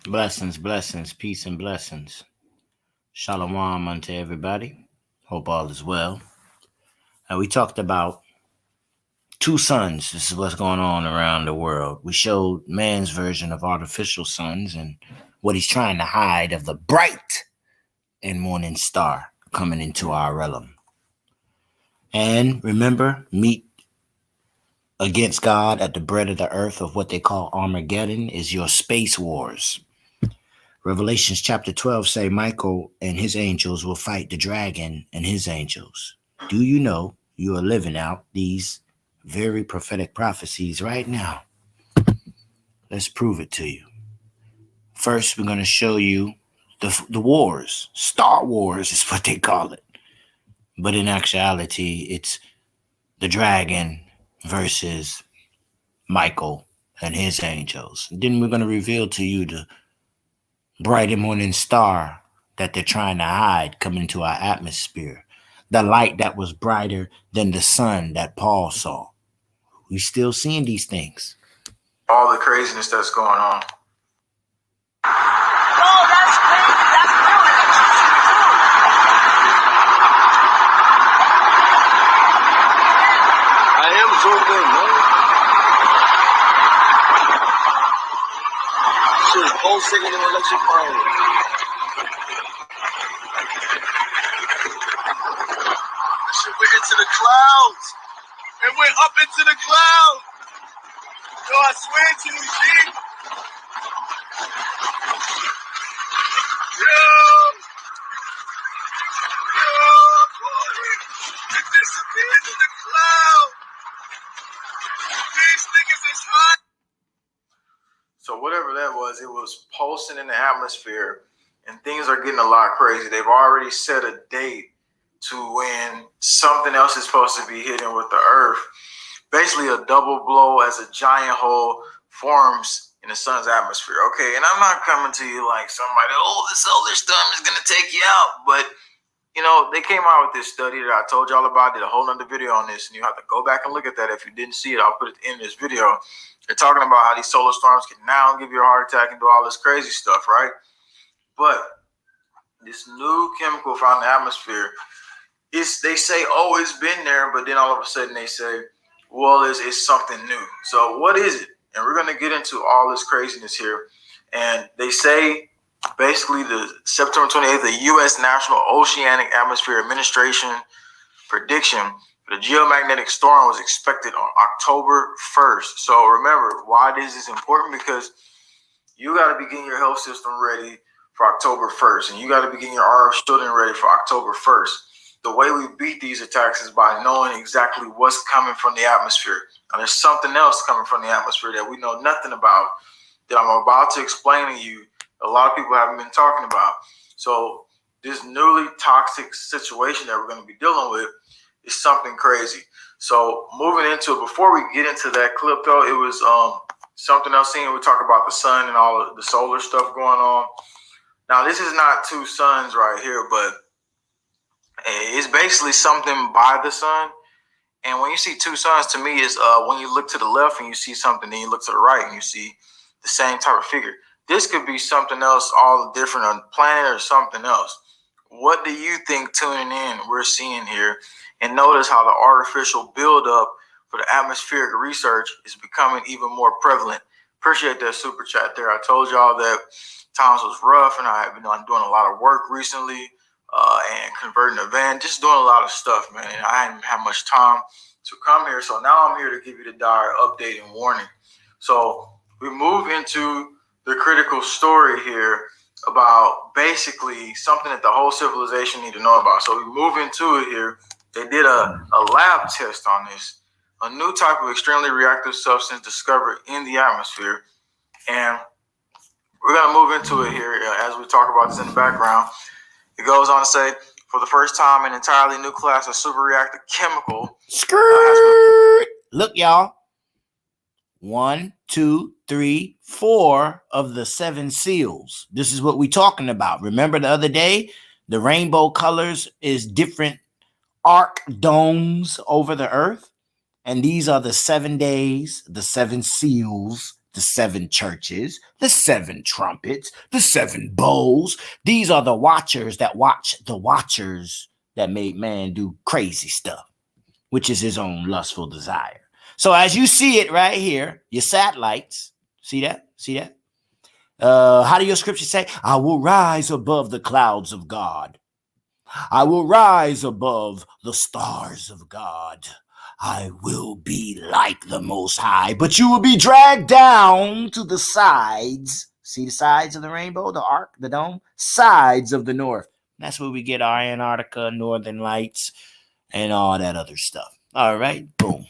Blessings, blessings, peace, and blessings. Shalom unto everybody. Hope all is well. We talked about two suns. This is what's going on around the world. We showed man's version of artificial suns and what he's trying to hide of the bright and morning star coming into our realm. And remember, meet against God at the bread of the earth of what they call Armageddon is your space wars. Revelations chapter 12 say Michael and his angels will fight the dragon and his angels. Do you know you are living out these very prophetic prophecies right now? Let's prove it to you. First, we're going to show you the wars. Star Wars is what they call it. But in actuality, it's the dragon versus Michael and his angels. Then we're going to reveal to you the bright and morning star that they're trying to hide coming into our atmosphere. The light that was brighter than the sun that Paul saw. We still seeing these things. All the craziness that's going on. Oh, that's crazy. That's true. I am zoomed in, man. Shit, pulsing in an electric fire. Shit, we're into the clouds. And we're up into the clouds. Yo, I swear to you, G. It disappeared in the cloud. These niggas is hot. So whatever that was, it was pulsing in the atmosphere, and things are getting a lot crazy. They've already set a date to when something else is supposed to be hitting with the earth. Basically a double blow as a giant hole forms in the sun's atmosphere. Okay, and I'm not coming to you like somebody, the solar storm is going to take you out. But, they came out with this study that I told y'all about. Did a whole nother video on this, and you have to go back and look at that. If you didn't see it, I'll put it in this video. They're talking about how these solar storms can now give you a heart attack and do all this crazy stuff, right? But this new chemical found in the atmosphere, they say, it's been there, but then all of a sudden they say, well, it's something new. So what is it? And we're going to get into all this craziness here. And they say, basically, the September 28th, the U.S. National Oceanic Atmosphere Administration prediction for the geomagnetic storm was expected on October 1st. So remember, why this is important? Because you got to be getting your health system ready for October 1st. And you got to be getting your RF shielding ready for October 1st. The way we beat these attacks is by knowing exactly what's coming from the atmosphere. And there's something else coming from the atmosphere that we know nothing about that I'm about to explain to you. A lot of people haven't been talking about. So this newly toxic situation that we're going to be dealing with is something crazy. So moving into it, before we get into that clip though, it was something else seen. We talk about the sun and all of the solar stuff going on. Now this is not two suns right here, but it's basically something by the sun. And when you see two suns, to me, is when you look to the left and you see something, then you look to the right and you see the same type of figure. This could be something else, all different, a planet or something else. What do you think tuning in we're seeing here? And notice how the artificial buildup for the atmospheric research is becoming even more prevalent. Appreciate that super chat there. I told y'all that times was rough, and I have been doing a lot of work recently. And converting a van, just doing a lot of stuff, man. And I hadn't had much time to come here. So now I'm here to give you the dire update and warning. So we move into the critical story here about basically something that the whole civilization need to know about. So we move into it here. They did a lab test on this, a new type of extremely reactive substance discovered in the atmosphere. And we're going to move into it here as we talk about this in the background. It goes on to say, for the first time, an entirely new class of superreactive chemical. Look, y'all. 1, 2, 3, 4 of the 7 seals. This is what we're talking about. Remember the other day, the rainbow colors is different arc domes over the earth. And these are the 7 days, the 7 seals the 7 churches, the 7 trumpets, the 7 bowls. These are the watchers that watch the watchers that made man do crazy stuff, which is his own lustful desire. So as you see it right here, your satellites, see that? See that? How do your scriptures say? I will rise above the clouds of God. I will rise above the stars of God. I will be like the Most High, but you will be dragged down to the sides. See the sides of the rainbow, the arc, the dome? Sides of the north. That's where we get our Antarctica, Northern Lights, and all that other stuff. All right, boom.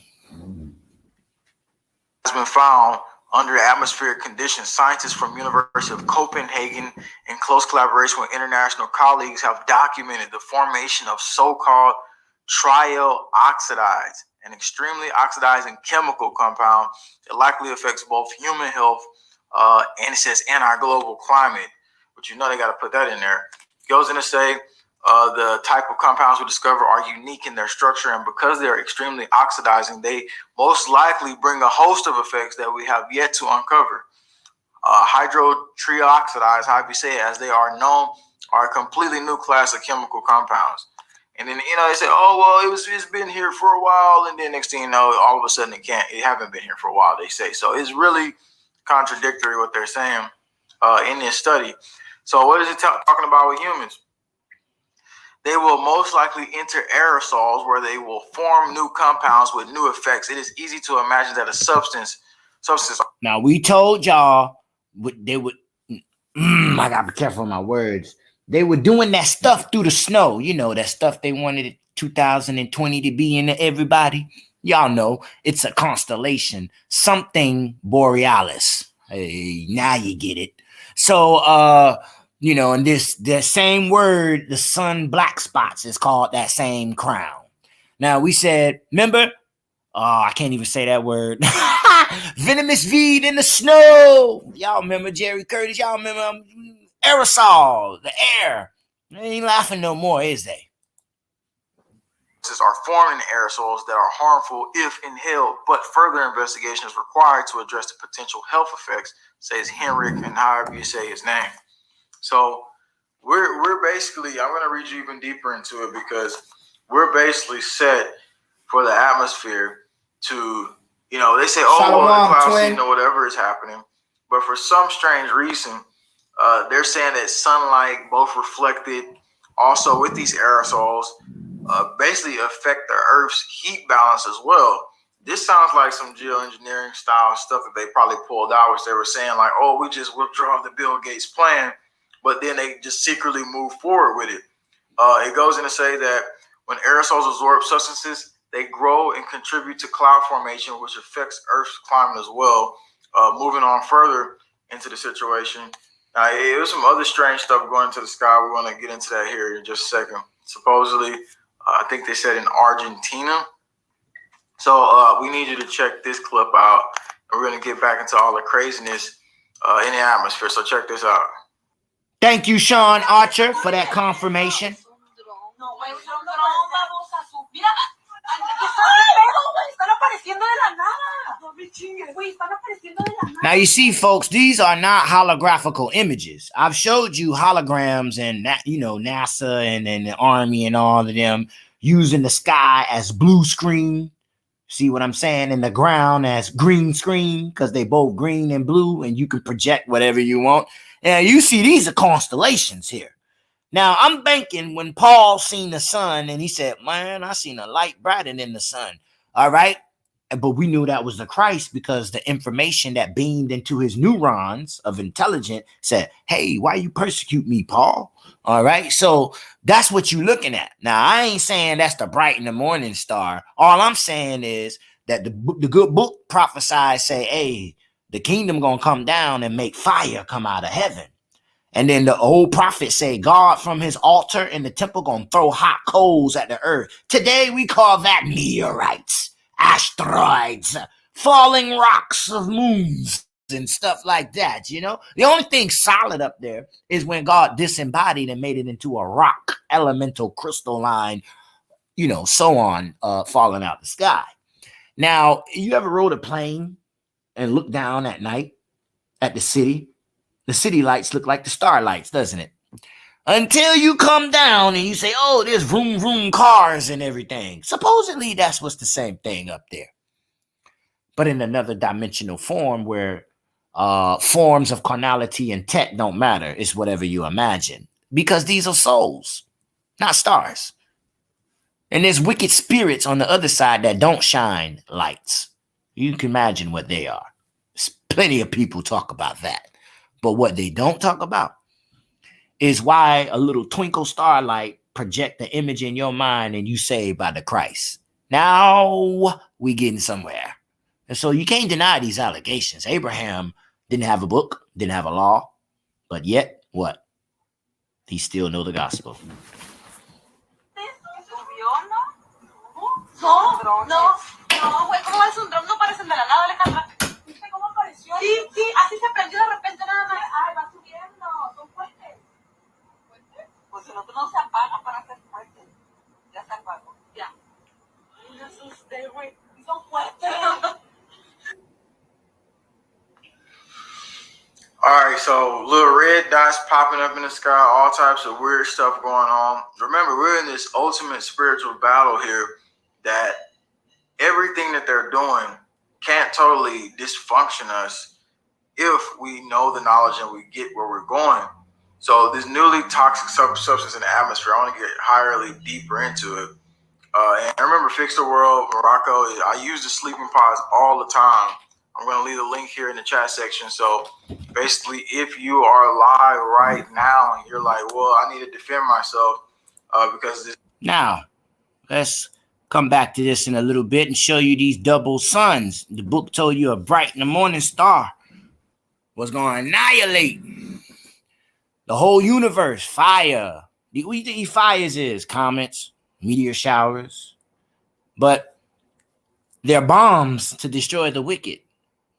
Has been found under atmospheric conditions. Scientists from University of Copenhagen, in close collaboration with international colleagues, have documented the formation of so-called trial oxides, an extremely oxidizing chemical compound that likely affects both human health and it says and our global climate. But you know they got to put that in there. It goes in to say the type of compounds we discover are unique in their structure, and because they're extremely oxidizing, they most likely bring a host of effects that we have yet to uncover. Hydrotrioxides, how you say it, as they are known, are a completely new class of chemical compounds. And then, you know, they say, oh, well, it's been here for a while. And then next thing you know, all of a sudden it haven't been here for a while, they say. So it's really contradictory what they're saying in this study. So what is it talking about with humans? They will most likely enter aerosols where they will form new compounds with new effects. It is easy to imagine that a substance. Now, we told y'all they would, I gotta be careful with my words. They were doing that stuff through the snow. You know, that stuff they wanted 2020 to be in everybody. Y'all know it's a constellation, something borealis. Hey, now you get it. So, you know, and the same word, the sun black spots, is called that same crown. Now we said, remember? Oh, I can't even say that word. Venomous weed in the snow. Y'all remember Jerry Curtis? Y'all remember aerosol, the air? They ain't laughing no more, is they? Are forming aerosols that are harmful if inhaled, but further investigation is required to address the potential health effects, says Henrik, and however you say his name. So we're basically, I'm going to read you even deeper into it, because we're basically set for the atmosphere to, you know, they say, oh, well, the cloud season or whatever is happening. But for some strange reason, they're saying that sunlight, both reflected also with these aerosols, basically affect the Earth's heat balance as well. This sounds like some geoengineering style stuff that they probably pulled out, which they were saying like, oh, we just withdraw the Bill Gates plan, but then they just secretly move forward with it. It goes in to say that when aerosols absorb substances, they grow and contribute to cloud formation, which affects Earth's climate as well. Moving on further into the situation. Now, there's some other strange stuff going into the sky. We want to get into that here in just a second. Supposedly, I think they said in Argentina. So we need you to check this clip out. And we're going to get back into all the craziness in the atmosphere. So check this out. Thank you, Sean Archer, for that confirmation. Now, you see, folks, these are not holographical images. I've showed you holograms and, you know, NASA and the Army and all of them using the sky as blue screen. See what I'm saying? And the ground as green screen, because they both green and blue, and you can project whatever you want. And you see, these are constellations here. Now, I'm thinking when Paul seen the sun and he said, man, I seen a light brighter than the sun. All right. But we knew that was the Christ, because the information that beamed into his neurons of intelligence said, hey, why you persecute me, Paul? All right. So that's what you're looking at. Now, I ain't saying that's the bright in the morning star. All I'm saying is that the good book prophesied, say, hey, the kingdom going to come down and make fire come out of heaven. And then the old prophet say, God from his altar in the temple going to throw hot coals at the earth. Today we call that meteorites, asteroids, falling rocks of moons and stuff like that, you know. The only thing solid up there is when God disembodied and made it into a rock, elemental, crystalline, you know, so on, falling out the sky. Now, you ever rode a plane and looked down at night at the city. The city lights look like the star lights, doesn't it? Until you come down and you say, oh, there's vroom, vroom cars and everything. Supposedly, that's what's the same thing up there. But in another dimensional form where forms of carnality and tech don't matter. It's whatever you imagine. Because these are souls, not stars. And there's wicked spirits on the other side that don't shine lights. You can imagine what they are. There's plenty of people talk about that. But what they don't talk about is why a little twinkle starlight project the image in your mind and you saved by the Christ. Now we getting somewhere. And so you can't deny these allegations. Abraham didn't have a book, didn't have a law, but yet what? He still know the gospel. No, güey, ¿cómo es un dron? No parecen de la nada, Alejandra. ¿Viste cómo apareció? Sí, así se prendió de repente nada más. Ay, va subiendo, son fuertes. ¿Fuertes? Pues el otro no se apaga para ser fuerte. Ya se apagó, ya. Me asusté, güey. Son fuertes. All right, so little red dots popping up in the sky, all types of weird stuff going on. Remember, we're in this ultimate spiritual battle here that everything that they're doing can't totally dysfunction us if we know the knowledge and we get where we're going. So this newly toxic substance in the atmosphere, I want to get highly deeper into it. And I remember Fix the World, Morocco, I use the sleeping pods all the time. I'm going to leave the link here in the chat section. So basically, if you are live right now and you're like, well, I need to defend myself because this. Now, let's come back to this in a little bit and show you these double suns. The book told you a bright in the morning star was going to annihilate the whole universe. Fire. What do you think these fires is? Comets, meteor showers. But they're bombs to destroy the wicked.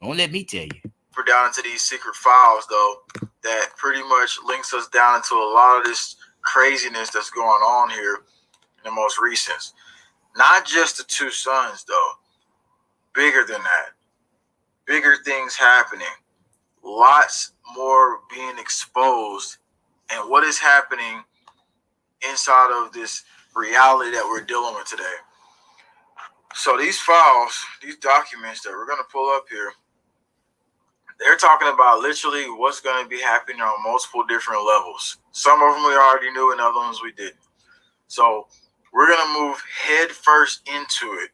Don't let me tell you. We're down into these secret files, though, that pretty much links us down into a lot of this craziness that's going on here in the most recent. Not just the two suns, though. Bigger than that. Bigger things happening. Lots more being exposed. And what is happening inside of this reality that we're dealing with today. So these files, these documents that we're going to pull up here, they're talking about literally what's going to be happening on multiple different levels. Some of them we already knew and other ones we didn't. So we're going to move head first into it,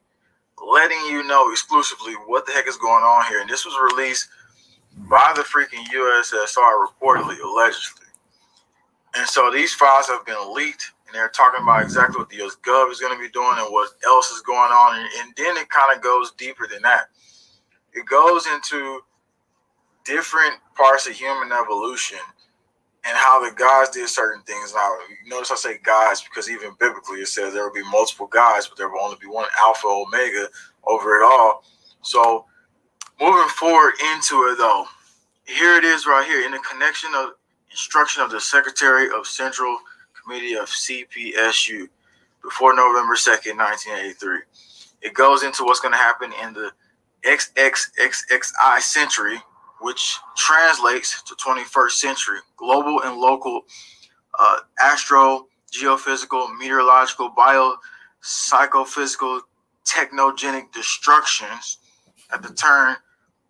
letting you know exclusively what the heck is going on here. And this was released by the freaking USSR reportedly, allegedly. And so these files have been leaked, and they're talking about exactly what the US Gov is going to be doing and what else is going on. And then it kind of goes deeper than that. It goes into different parts of human evolution and how the gods did certain things. Now, you notice I say gods because even biblically it says there will be multiple gods, but there will only be one Alpha Omega over it all. So moving forward into it, though, here it is right here in the connection of instruction of the Secretary of Central Committee of CPSU before November 2nd, 1983. It goes into what's going to happen in the XXXXI century, which translates to 21st century, global and local astro, geophysical, meteorological, bio, psychophysical, technogenic destructions at the turn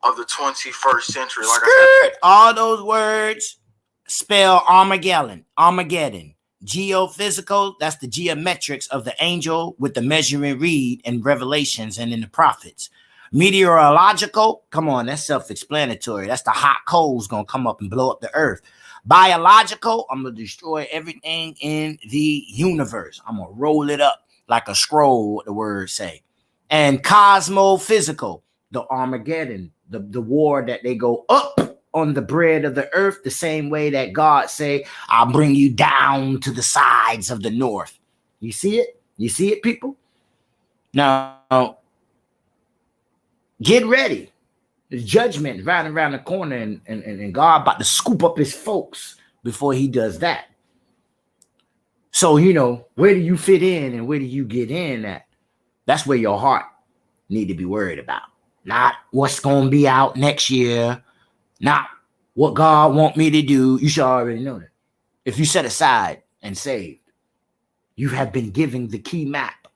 of the 21st century. Like I said, all those words spell Armageddon. Geophysical, that's the geometrics of the angel with the measuring reed in Revelations and in the prophets. Meteorological, come on, that's self-explanatory. That's the hot coals gonna come up and blow up the earth. Biological, I'm gonna destroy everything in the universe. I'm gonna roll it up like a scroll, what the words say. And cosmophysical, the Armageddon, the war that they go up on the bread of the earth, the same way that God say, I'll bring you down to the sides of the north. You see it? You see it, people? Now, get ready. There's judgment right around the corner, and God about to scoop up his folks before he does that. So, you know, where do you fit in and where do you get in at? That's where your heart need to be worried about. Not what's going to be out next year. Not what God want me to do, you should already know that. If you set aside and saved, you have been given the key map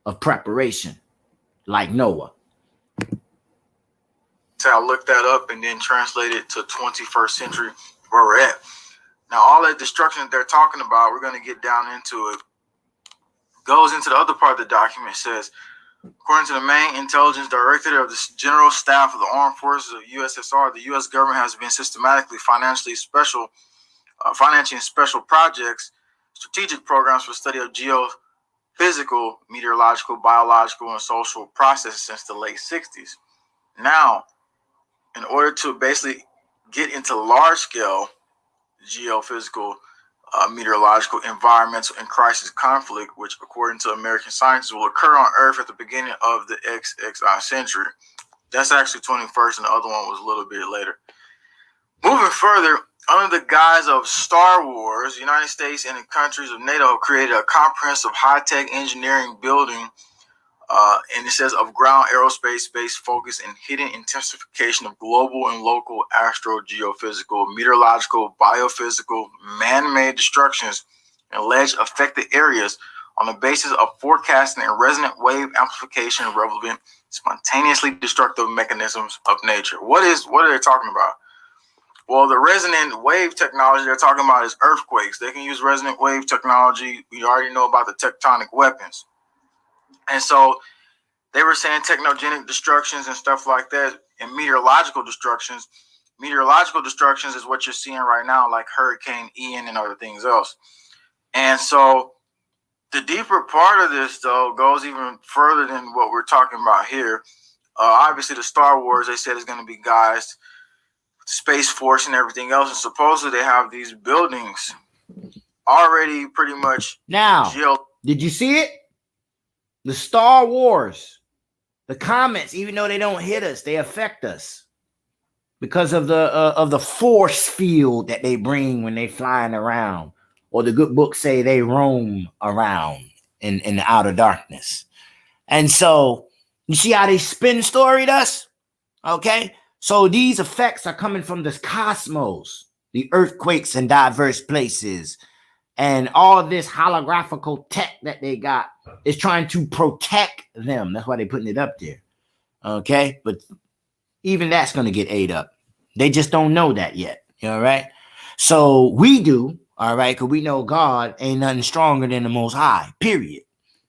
of preparation, like Noah. So I looked that up and then translated it to 21st century where we're at. Now, all that destruction that they're talking about, we're going to get down into it. Goes into the other part of the document. It says, according to the main intelligence director of the General Staff of the Armed Forces of USSR, the U.S. government has been systematically financing special projects, strategic programs for study of geophysical, meteorological, biological, and social processes since the late 60s. Now, in order to basically get into large-scale geophysical, meteorological, environmental, and crisis conflict, which, according to American scientists, will occur on Earth at the beginning of the XXI century. That's actually 21st, and the other one was a little bit later. Moving further, under the guise of Star Wars, the United States and the countries of NATO created a comprehensive high-tech engineering building, and it says of ground aerospace, space focus, and hidden intensification of global and local astro-geophysical, meteorological, biophysical, man-made destructions in alleged affected areas on the basis of forecasting and resonant wave amplification of relevant, spontaneously destructive mechanisms of nature. What are they talking about? Well, the resonant wave technology they're talking about is earthquakes. They can use resonant wave technology. We already know about the tectonic weapons. And so they were saying technogenic destructions and stuff like that, and meteorological destructions. Meteorological destructions is what you're seeing right now, like Hurricane Ian and other things else. And so the deeper part of this, though, goes even further than what we're talking about here. Obviously, the Star Wars, they said, is going to be guised Space Force and everything else, and supposedly they have these buildings already pretty much. Now, did you see it? The Star Wars, the comments, even though they don't hit us, they affect us because of the force field that they bring when they flying around, or the good books say they roam around in the outer darkness. And so you see how they spin storied us? Okay. So these effects are coming from this cosmos, the earthquakes in diverse places, and all this holographical tech that they got is trying to protect them. That's why they're putting it up there. Okay. But even that's going to get ate up. They just don't know that yet. All right. So we do. All right. Because we know God ain't nothing stronger than the Most High, period.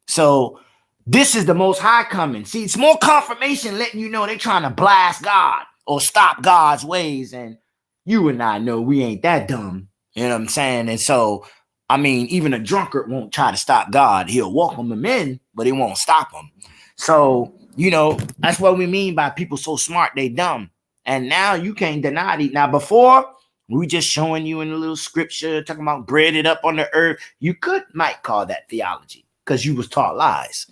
So this is the Most High coming. See, it's more confirmation letting you know they're trying to blast God or stop God's ways. And you and I know we ain't that dumb. You know what I'm saying? And so, I mean, even a drunkard won't try to stop God. He'll welcome him in, but he won't stop him. So, you know, that's what we mean by people so smart, they dumb. And now you can't deny it. Now, before, we just showing you in a little scripture, talking about breaded up on the earth. You might call that theology because you was taught lies.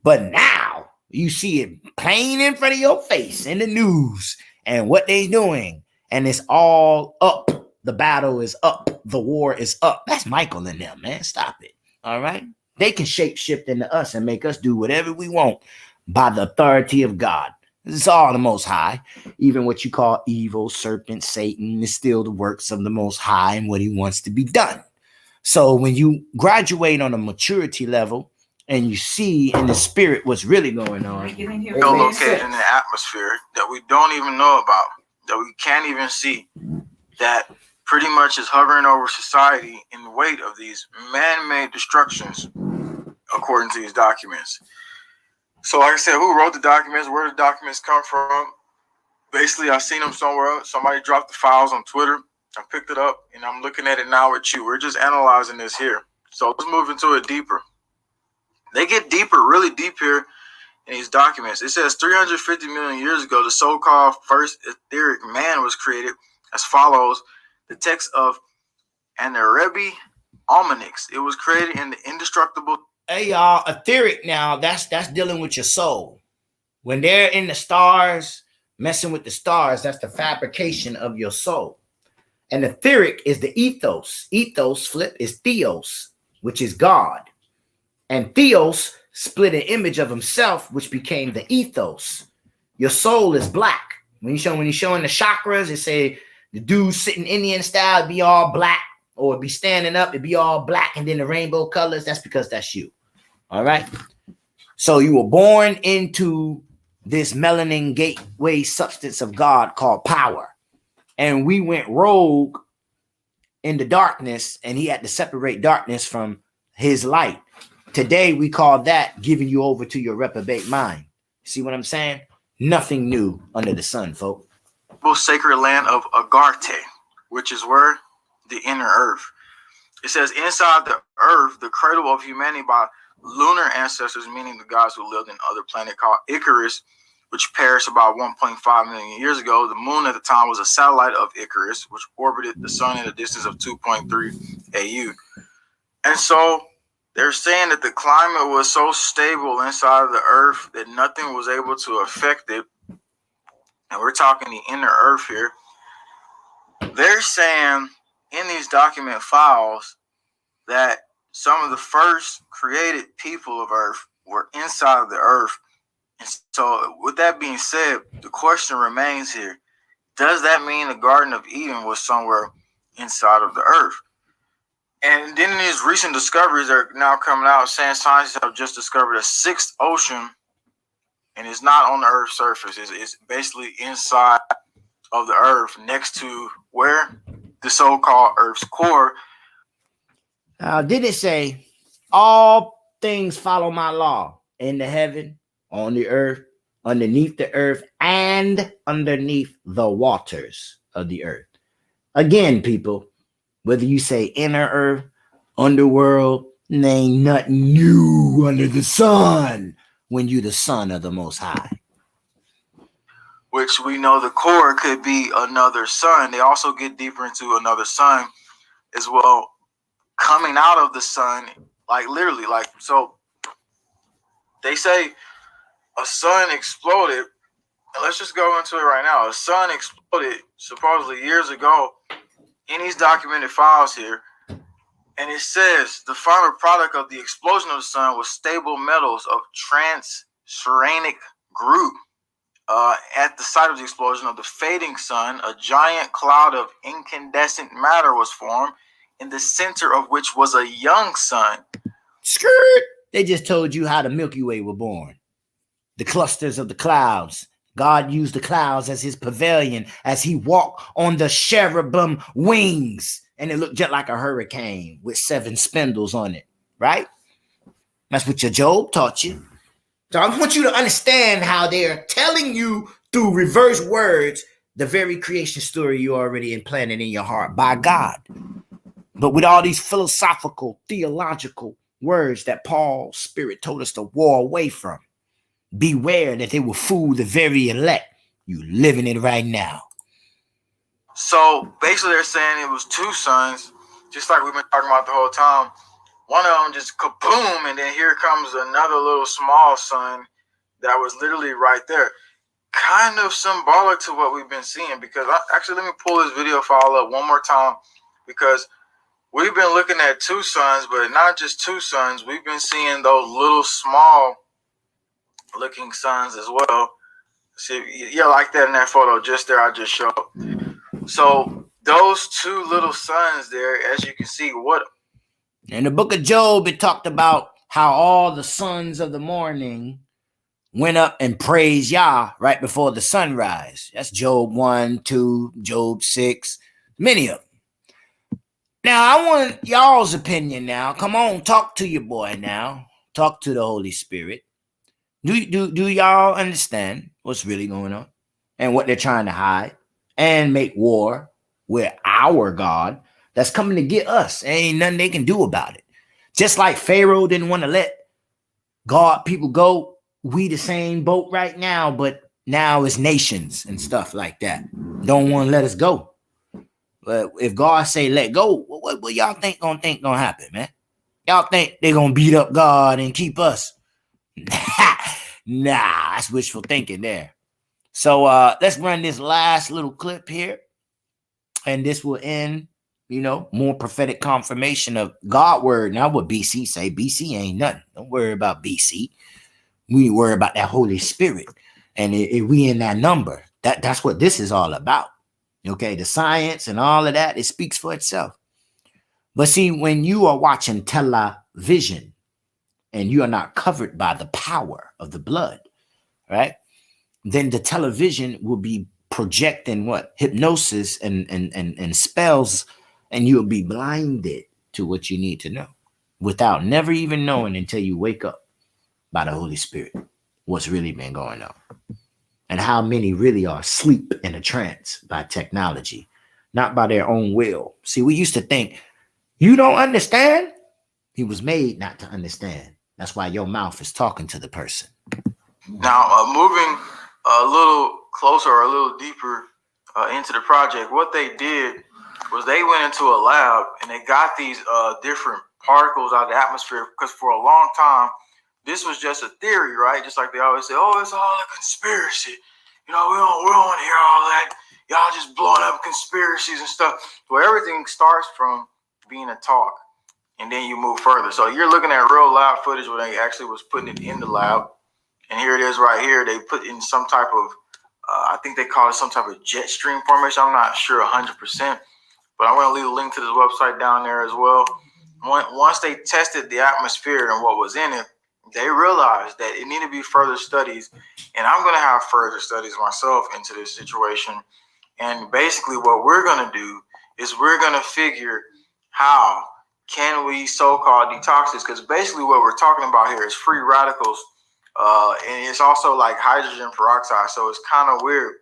But now you see it plain in front of your face in the news and what they doing. And it's all up. The battle is up. The war is up. That's Michael and them, man. Stop it. All right. They can shape shift into us and make us do whatever we want by the authority of God. It's all the Most High. Even what you call evil, serpent, Satan is still the works of the Most High and what he wants to be done. So when you graduate on a maturity level and you see in the spirit what's really going on, located in the atmosphere that we don't even know about, that we can't even see, that pretty much is hovering over society in the weight of these man-made destructions, according to these documents. So like I said, who wrote the documents? Where did the documents come from? Basically, I seen them somewhere. Somebody dropped the files on Twitter. I picked it up, and I'm looking at it now with you. We're just analyzing this here. So let's move into it deeper. They get deeper, really deep here in these documents. It says 350 million years ago, the so-called first etheric man was created as follows. The text of Anarebi Almanix. It was created in the indestructible. Hey, y'all, etheric now, that's dealing with your soul. When they're in the stars, messing with the stars, that's the fabrication of your soul. And etheric is the ethos. Ethos flip is theos, which is God. And theos split an image of himself, which became the ethos. Your soul is black. When you're showing the chakras, it say The dude sitting Indian style be all black, or be standing up, it'd be all black, and then the rainbow colors. That's because that's you. All right. So you were born into this melanin gateway substance of God called power. And we went rogue in the darkness, and he had to separate darkness from his light. Today, we call that giving you over to your reprobate mind. See what I'm saying? Nothing new under the sun, folks. Sacred land of Agarte, which is where the inner earth. It says inside the earth, the cradle of humanity by lunar ancestors, meaning the gods who lived in other planet called Icarus, which perished about 1.5 million years ago. The moon at the time was a satellite of Icarus, which orbited the sun at a distance of 2.3 AU. And so they're saying that the climate was so stable inside of the earth that nothing was able to affect it. And we're talking the inner earth here. They're saying in these document files that some of the first created people of earth were inside of the earth. And so with that being said, the question remains here. Does that mean the Garden of Eden was somewhere inside of the earth? And then in these recent discoveries that are now coming out, saying scientists have just discovered a sixth ocean, and it's not on the Earth's surface. It's basically inside of the Earth, next to where the so-called Earth's core. Did it say all things follow my law in the heaven, on the earth, underneath the earth, and underneath the waters of the earth? Again, people, whether you say inner earth, underworld, ain't nothing new under the sun when you the son of the Most High. Which we know the core could be another sun. They also get deeper into another sun as well, coming out of the sun, like literally, like, so they say a sun exploded, and let's just go into it right now. A sun exploded supposedly years ago in these documented files here, and it says the final product of the explosion of the sun was stable metals of transuranic group. At the site of the explosion of the fading sun, a giant cloud of incandescent matter was formed, in the center of which was a young sun. Skirt! They just told you how the Milky Way were born. The clusters of the clouds. God used the clouds as his pavilion as he walked on the cherubim wings. And it looked just like a hurricane with 7 spindles on it, right? That's what your Job taught you. So I want you to understand how they're telling you through reverse words the very creation story you already implanted in your heart by God. But with all these philosophical, theological words that Paul's spirit told us to war away from. Beware that they will fool the very elect. You living it right now. So basically they're saying it was 2 suns, just like we've been talking about the whole time. One of them just kaboom, and then here comes another little small sun that was literally right there. Kind of symbolic to what we've been seeing, because actually let me pull this video file up one more time, because we've been looking at 2 suns, but not just 2 suns. We've been seeing those little small looking suns as well. See, yeah, like that in that photo just there I just showed. So those 2 little suns there, as you can see, what in the book of Job, it talked about how all the sons of the morning went up and praised Yah right before the sunrise. That's Job 1, 2, Job 6, many of them. Now, I want y'all's opinion now. Come on, talk to your boy now. Talk to the Holy Spirit. Do y'all understand what's really going on and what they're trying to hide and make war with our God that's coming to get us? Ain't nothing they can do about it. Just like Pharaoh didn't want to let God people go, we the same boat right now, but now it's nations and stuff like that. Don't want to let us go. But if God say let go, what y'all think gonna happen, man? Y'all think they're gonna beat up God and keep us? Nah, that's wishful thinking there. So let's run this last little clip here, and this will end, more prophetic confirmation of God word. Now what BC say? BC ain't nothing. Don't worry about BC. We worry about that Holy Spirit, and if we in that number, that's what this is all about. Okay, the science and all of that, it speaks for itself. But see, when you are watching television and you are not covered by the power of the blood, right? Then the television will be projecting what? Hypnosis and spells, and you'll be blinded to what you need to know without never even knowing until you wake up by the Holy Spirit what's really been going on. And how many really are asleep in a trance by technology, not by their own will. See, we used to think, you don't understand? He was made not to understand. That's why your mouth is talking to the person. Now, moving a little closer or a little deeper into the project, what they did was they went into a lab and they got these different particles out of the atmosphere, because for a long time, this was just a theory, right? Just like they always say, oh, it's all a conspiracy. You know, we don't want to hear all that. Y'all just blowing up conspiracies and stuff. Well, everything starts from being a talk, and then you move further. So you're looking at real lab footage where they actually was putting it in the lab. And here it is right here. They put in some type of, I think they call it some type of jet stream formation. I'm not sure 100%, but I'm going to leave a link to this website down there as well. Once they tested the atmosphere and what was in it, they realized that it needed to be further studies. And I'm going to have further studies myself into this situation. And basically what we're going to do is we're going to figure how can we so-called detox this, because basically what we're talking about here is free radicals. And it's also like hydrogen peroxide. So it's kind of weird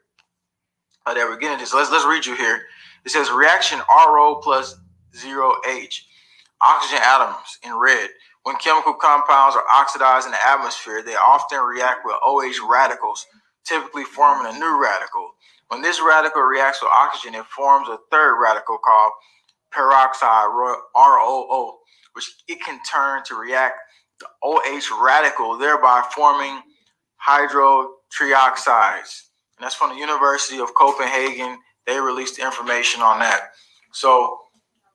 that we're getting this. Let's read you here. It says reaction RO plus 0H. Oxygen atoms in red. When chemical compounds are oxidized in the atmosphere, they often react with OH radicals, typically forming a new radical. When this radical reacts with oxygen, it forms a third radical called peroxide, ROO, which it can turn to react the OH radical, thereby forming hydrotrioxides. And that's from the University of Copenhagen. They released the information on that. So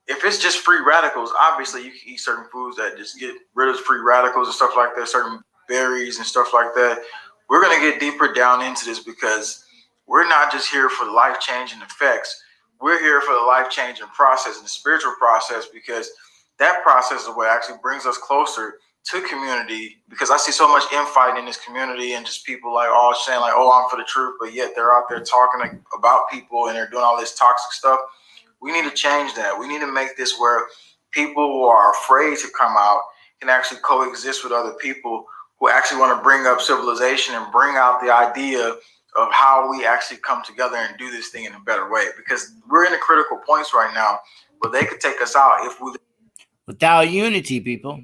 if it's just free radicals, obviously you can eat certain foods that just get rid of free radicals and stuff like that, certain berries and stuff like that. We're going to get deeper down into this because we're not just here for the life-changing effects. We're here for the life-changing process and the spiritual process, because that process is what actually brings us closer to community, because I see so much infighting in this community and just people like all saying like, oh, I'm for the truth, but yet they're out there talking about people and they're doing all this toxic stuff. We need to change that. We need to make this where people who are afraid to come out can actually coexist with other people who actually want to bring up civilization and bring out the idea of how we actually come together and do this thing in a better way, because we're in the critical points right now where they could take us out if we... Without unity, people.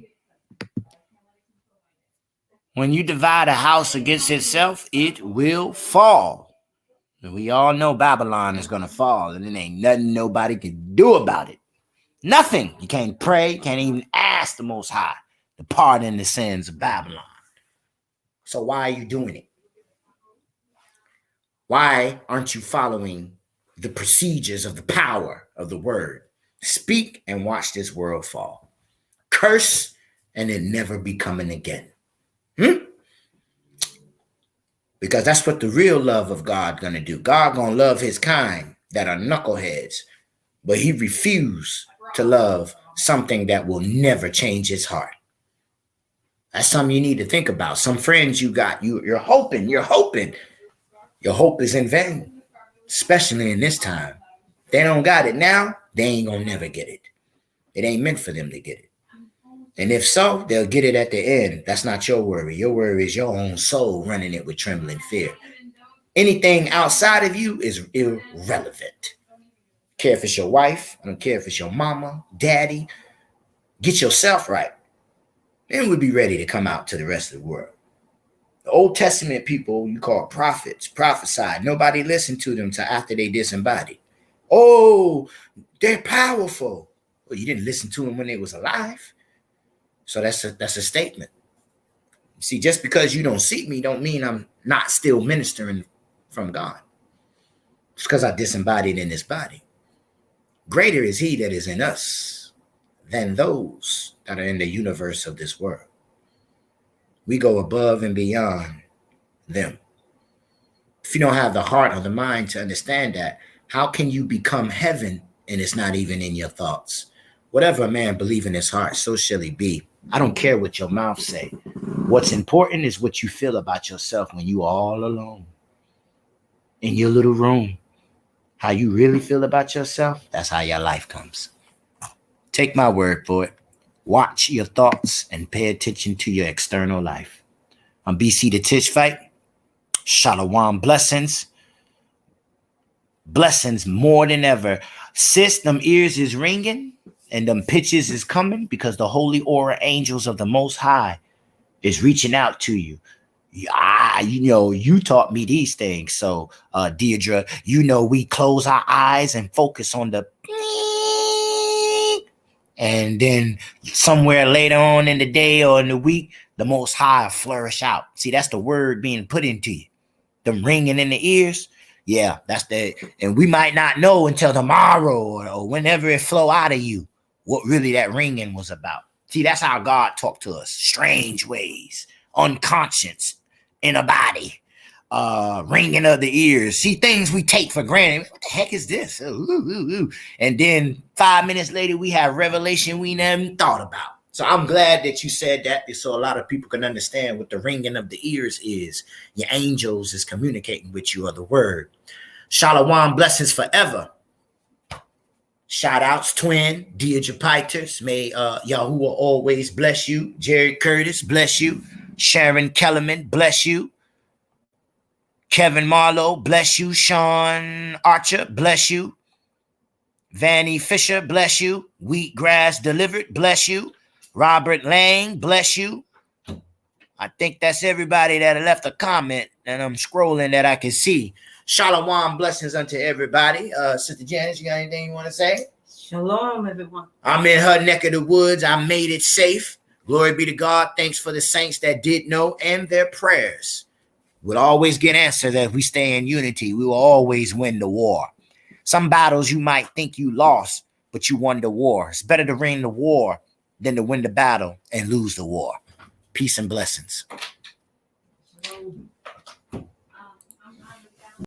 When you divide a house against itself, it will fall. And we all know Babylon is going to fall, and it ain't nothing nobody can do about it. Nothing. You can't pray, can't even ask the Most High to pardon the sins of Babylon. So why are you doing it? Why aren't you following the procedures of the power of the word? Speak and watch this world fall. Curse and it never be coming again. Because that's what the real love of God gonna do. God gonna love his kind that are knuckleheads, but he refused to love something that will never change his heart. That's something you need to think about. Some friends you got, you're hoping. Your hope is in vain, especially in this time. They don't got it now, they ain't gonna never get it. It ain't meant for them to get it. And if so, they'll get it at the end. That's not your worry. Your worry is your own soul running it with trembling fear. Anything outside of you is irrelevant. Care if it's your wife, I don't care if it's your mama, daddy. Get yourself right. Then we'll be ready to come out to the rest of the world. The Old Testament people you call prophets, prophesied. Nobody listened to them till after they disembodied. Oh, they're powerful. Well, you didn't listen to them when they was alive. So that's a statement. See, just because you don't see me don't mean I'm not still ministering from God. It's because I disembodied in this body. Greater is he that is in us than those that are in the universe of this world. We go above and beyond them. If you don't have the heart or the mind to understand that, How can you become heaven and it's not even in your thoughts? Whatever a man believe in his heart, so shall he be. I don't care what your mouth say. What's important is what you feel about yourself when you are all alone in your little room. How you really feel about yourself, that's how your life comes. Take my word for it. Watch your thoughts and pay attention to your external life. I'm BC the Tish Fight. Shalom blessings. Blessings more than ever. Sis, them ears is ringing and them pitches is coming because the holy aura angels of the Most High is reaching out to you. You taught me these things. So, Deirdre, we close our eyes and focus on the and then somewhere later on in the day or in the week, the Most High flourish out. See, that's the word being put into you. Them ringing in the ears. Yeah, that's the, and we might not know until tomorrow or whenever it flow out of you what really that ringing was about. See, that's how God talked to us. Strange ways, unconscious in a body, ringing of the ears. See, things we take for granted. What the heck is this? And then 5 minutes later, we have revelation we never thought about. So I'm glad that you said that so a lot of people can understand what the ringing of the ears is. Your angels is communicating with you, or the word. Shalom blessings forever. Shout outs, twin, Deirdre Piters. May Yahuwah always bless you. Jerry Curtis, bless you. Sharon Kellerman, bless you. Kevin Marlowe, bless you. Sean Archer, bless you. Vanny Fisher, bless you. Wheatgrass Delivered, bless you. Robert Lang, bless you. I think that's everybody that left a comment, and I'm scrolling that I can see. Shalom blessings unto everybody. Sister Janice, you got anything you want to say? Shalom, everyone. I'm in her neck of the woods. I made it safe. Glory be to God. Thanks for the saints that did know and their prayers will always get answered as we stay in unity. We will always win the war. Some battles you might think you lost, but you won the war. It's better to win the war than to win the battle and lose the war. Peace and blessings.